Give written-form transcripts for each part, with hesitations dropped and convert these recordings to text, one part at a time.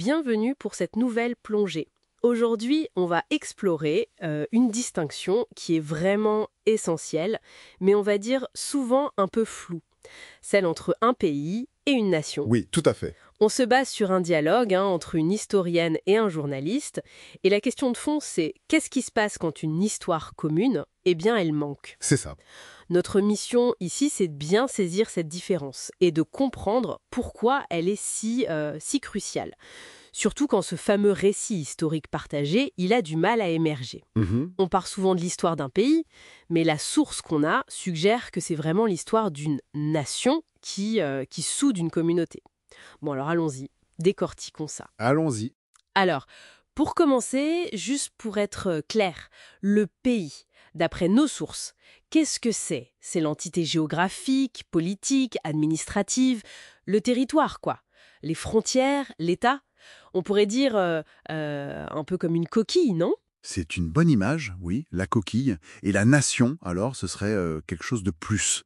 bienvenue pour cette nouvelle plongée. Aujourd'hui, on va explorer une distinction qui est vraiment essentielle, mais on va dire souvent un peu floue, celle entre un pays et une nation. Oui, tout à fait. On se base sur un dialogue entre une historienne et un journaliste, et la question de fond, c'est qu'est-ce qui se passe quand une histoire commune, eh bien, elle manque. C'est ça. Notre mission ici, c'est de bien saisir cette différence et de comprendre pourquoi elle est si cruciale. Surtout quand ce fameux récit historique partagé, il a du mal à émerger. On part souvent de l'histoire d'un pays, mais la source qu'on a suggère que c'est vraiment l'histoire d'une nation qui soude une communauté. Bon alors allons-y, décortiquons ça. Allons-y. Alors, pour commencer, juste pour être clair, le pays, d'après nos sources, qu'est-ce que c'est? C'est l'entité géographique, politique, administrative, le territoire quoi. Les frontières, l'État. On pourrait dire un peu comme une coquille, non? C'est une bonne image, oui, la coquille. Et la nation, alors, ce serait quelque chose de plus,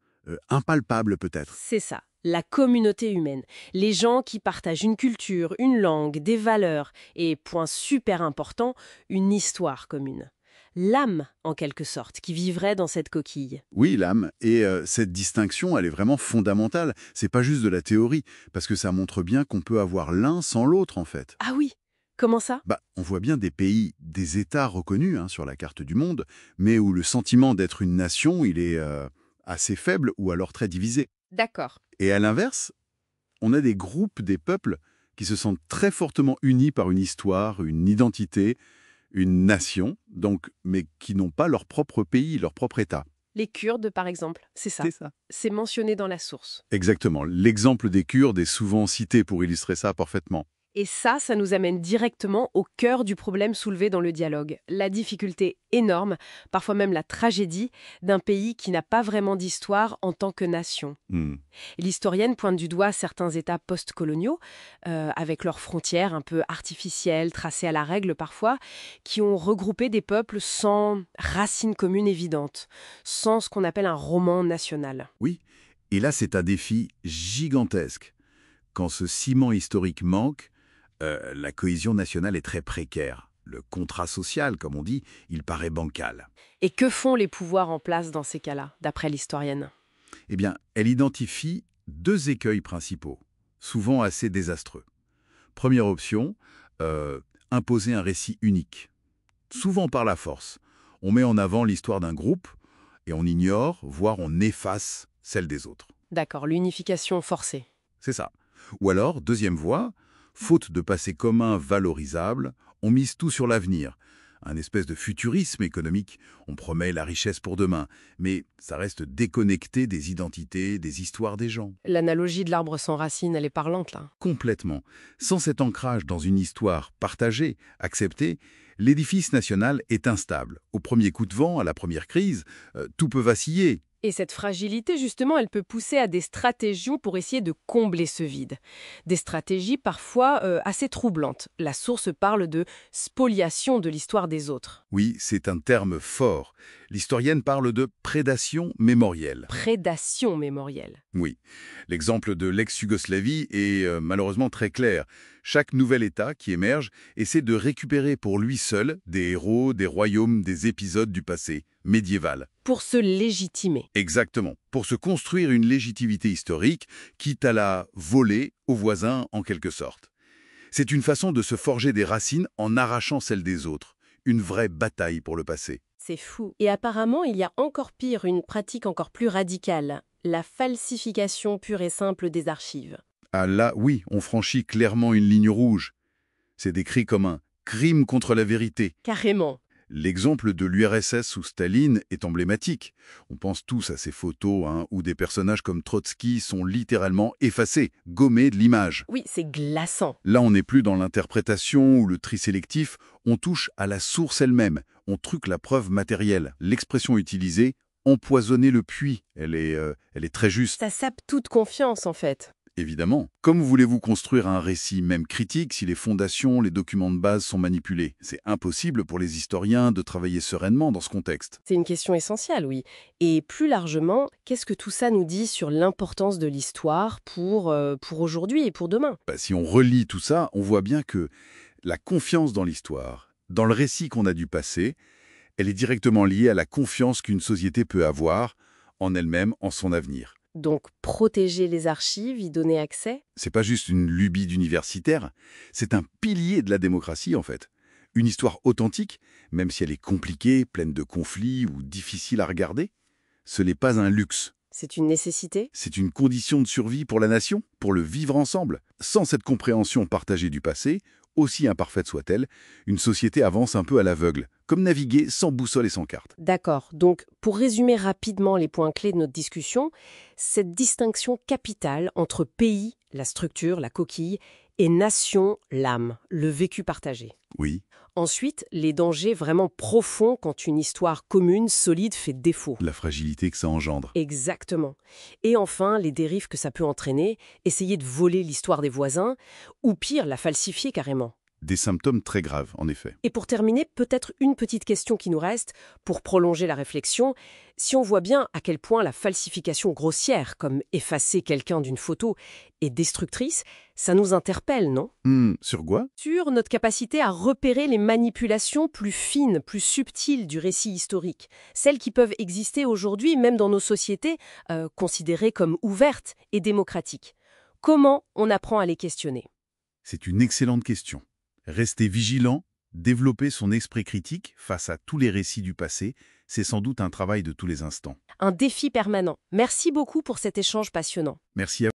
impalpable peut-être. C'est ça, la communauté humaine. Les gens qui partagent une culture, une langue, des valeurs et, point super important, une histoire commune. L'âme, en quelque sorte, qui vivrait dans cette coquille. Oui, l'âme. Et cette distinction, elle est vraiment fondamentale. C'est pas juste de la théorie, parce que ça montre bien qu'on peut avoir l'un sans l'autre, en fait. Ah oui, comment ça? On voit bien des pays, des États reconnus sur la carte du monde, mais où le sentiment d'être une nation, il est assez faible ou alors très divisé. D'accord. Et à l'inverse, on a des groupes, des peuples qui se sentent très fortement unis par une histoire, une identité, une nation, donc, mais qui n'ont pas leur propre pays, leur propre État. Les Kurdes, par exemple, c'est ça. C'est ça. C'est mentionné dans la source. Exactement. L'exemple des Kurdes est souvent cité pour illustrer ça parfaitement. Et ça nous amène directement au cœur du problème soulevé dans le dialogue. La difficulté énorme, parfois même la tragédie, d'un pays qui n'a pas vraiment d'histoire en tant que nation. L'historienne pointe du doigt certains États post-coloniaux, avec leurs frontières un peu artificielles, tracées à la règle parfois, qui ont regroupé des peuples sans racines communes évidentes, sans ce qu'on appelle un roman national. Oui, et là c'est un défi gigantesque. Quand ce ciment historique manque, la cohésion nationale est très précaire. Le contrat social, comme on dit, il paraît bancal. Et que font les pouvoirs en place dans ces cas-là, d'après l'historienne? Eh bien, elle identifie deux écueils principaux, souvent assez désastreux. Première option, imposer un récit unique. Souvent par la force. On met en avant l'histoire d'un groupe et on ignore, voire on efface celle des autres. D'accord, l'unification forcée. C'est ça. Ou alors, deuxième voie, faute de passé commun valorisable, on mise tout sur l'avenir. Un espèce de futurisme économique, on promet la richesse pour demain, mais ça reste déconnecté des identités, des histoires des gens. L'analogie de l'arbre sans racines, elle est parlante là. Complètement. Sans cet ancrage dans une histoire partagée, acceptée, l'édifice national est instable. Au premier coup de vent, à la première crise, tout peut vaciller. Et cette fragilité, justement, elle peut pousser à des stratégies pour essayer de combler ce vide. Des stratégies parfois assez troublantes. La source parle de spoliation de l'histoire des autres. Oui, c'est un terme fort. L'historienne parle de prédation mémorielle. Prédation mémorielle. Oui. L'exemple de l'ex-Yougoslavie est malheureusement très clair. Chaque nouvel État qui émerge essaie de récupérer pour lui seul des héros, des royaumes, des épisodes du passé médiéval. Pour se légitimer. Exactement. Pour se construire une légitimité historique, quitte à la voler aux voisins en quelque sorte. C'est une façon de se forger des racines en arrachant celles des autres. Une vraie bataille pour le passé. C'est fou. Et apparemment, il y a encore pire, une pratique encore plus radicale. La falsification pure et simple des archives. Ah là, oui, on franchit clairement une ligne rouge. C'est décrit comme un crime contre la vérité. Carrément. L'exemple de l'URSS sous Staline est emblématique. On pense tous à ces photos où des personnages comme Trotsky sont littéralement effacés, gommés de l'image. Oui, c'est glaçant. Là, on n'est plus dans l'interprétation ou le tri sélectif, on touche à la source elle-même. On truque la preuve matérielle. L'expression utilisée, empoisonner le puits, elle est très juste. Ça sape toute confiance, en fait. Évidemment. Comment voulez-vous construire un récit, même critique, si les fondations, les documents de base sont manipulés? C'est impossible pour les historiens de travailler sereinement dans ce contexte. C'est une question essentielle, oui. Et plus largement, qu'est-ce que tout ça nous dit sur l'importance de l'histoire pour aujourd'hui et pour demain? Si on relit tout ça, on voit bien que la confiance dans l'histoire, dans le récit qu'on a du passé, elle est directement liée à la confiance qu'une société peut avoir en elle-même, en son avenir. Donc, protéger les archives, y donner accès? C'est pas juste une lubie d'universitaire, c'est un pilier de la démocratie en fait. Une histoire authentique, même si elle est compliquée, pleine de conflits ou difficile à regarder, ce n'est pas un luxe. C'est une nécessité? C'est une condition de survie pour la nation, pour le vivre ensemble. Sans cette compréhension partagée du passé, aussi imparfaite soit-elle, une société avance un peu à l'aveugle, comme naviguer sans boussole et sans carte. D'accord. Donc, pour résumer rapidement les points clés de notre discussion, cette distinction capitale entre pays, la structure, la coquille, et nation, l'âme, le vécu partagé. Oui, Ensuite, les dangers vraiment profonds quand une histoire commune, solide, fait défaut. la fragilité que ça engendre. Exactement. Et enfin, les dérives que ça peut entraîner, essayer de voler l'histoire des voisins, ou pire, la falsifier carrément. Des symptômes très graves, en effet. Et pour terminer, peut-être une petite question qui nous reste, pour prolonger la réflexion. Si on voit bien à quel point la falsification grossière, comme effacer quelqu'un d'une photo, est destructrice, ça nous interpelle, non? Sur quoi? Sur notre capacité à repérer les manipulations plus fines, plus subtiles du récit historique, celles qui peuvent exister aujourd'hui même dans nos sociétés considérées comme ouvertes et démocratiques. Comment on apprend à les questionner? C'est une excellente question. Rester vigilant, développer son esprit critique face à tous les récits du passé, c'est sans doute un travail de tous les instants. Un défi permanent. Merci beaucoup pour cet échange passionnant. Merci à